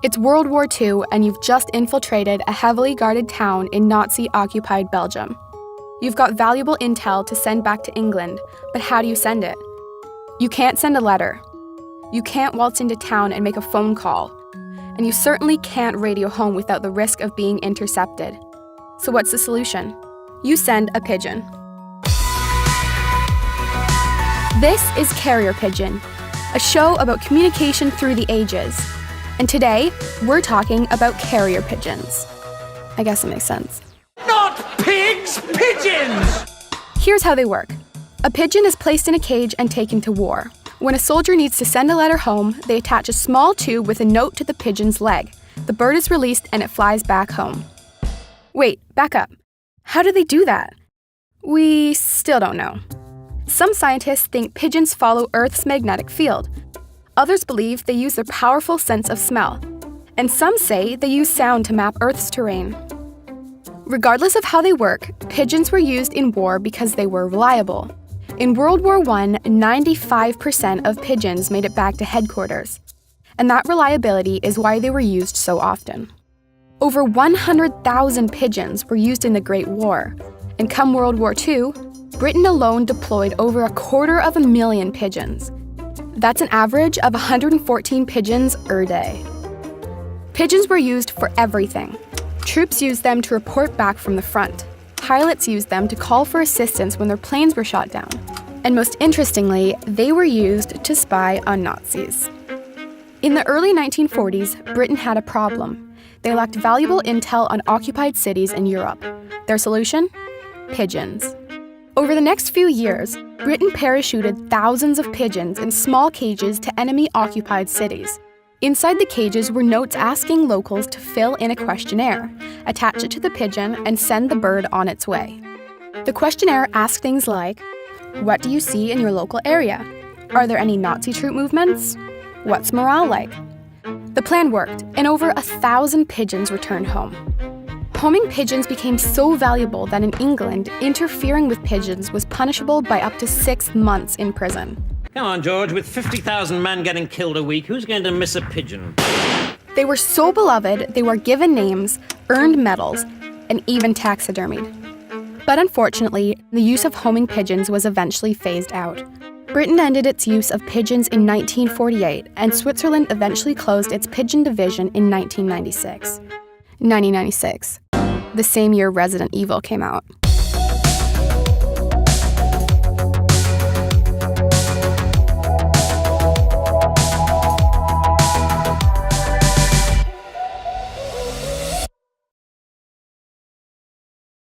It's World War II, and you've just infiltrated a heavily guarded town in Nazi-occupied Belgium. You've got valuable intel to send back to England, but how do you send it? You can't send a letter. You can't waltz into town and make a phone call. And you certainly can't radio home without the risk of being intercepted. So what's the solution? You send a pigeon. This is Carrier Pigeon, a show about communication through the ages. And today, we're talking about carrier pigeons. I guess it makes sense. Not pigs, pigeons! Here's how they work. A pigeon is placed in a cage and taken to war. When a soldier needs to send a letter home, they attach a small tube with a note to the pigeon's leg. The bird is released and it flies back home. Wait, back up. How do they do that? We still don't know. Some scientists think pigeons follow Earth's magnetic field. Others believe they use their powerful sense of smell. And some say they use sound to map Earth's terrain. Regardless of how they work, pigeons were used in war because they were reliable. In World War I, 95% of pigeons made it back to headquarters. And that reliability is why they were used so often. Over 100,000 pigeons were used in the Great War. And come World War II, Britain alone deployed over 250,000 pigeons. That's an average of 114 pigeons per day. Pigeons were used for everything. Troops used them to report back from the front. Pilots used them to call for assistance when their planes were shot down. And most interestingly, they were used to spy on Nazis. In the early 1940s, Britain had a problem. They lacked valuable intel on occupied cities in Europe. Their solution? Pigeons. Over the next few years, Britain parachuted thousands of pigeons in small cages to enemy-occupied cities. Inside the cages were notes asking locals to fill in a questionnaire, attach it to the pigeon, and send the bird on its way. The questionnaire asked things like, what do you see in your local area? Are there any Nazi troop movements? What's morale like? The plan worked, and over 1,000 pigeons returned home. Homing pigeons became so valuable that in England, interfering with pigeons was punishable by up to 6 months in prison. Come on, George, with 50,000 men getting killed a week, who's going to miss a pigeon? They were so beloved, they were given names, earned medals, and even taxidermied. But unfortunately, the use of homing pigeons was eventually phased out. Britain ended its use of pigeons in 1948, and Switzerland eventually closed its pigeon division in 1996. 1996. The same year Resident Evil came out.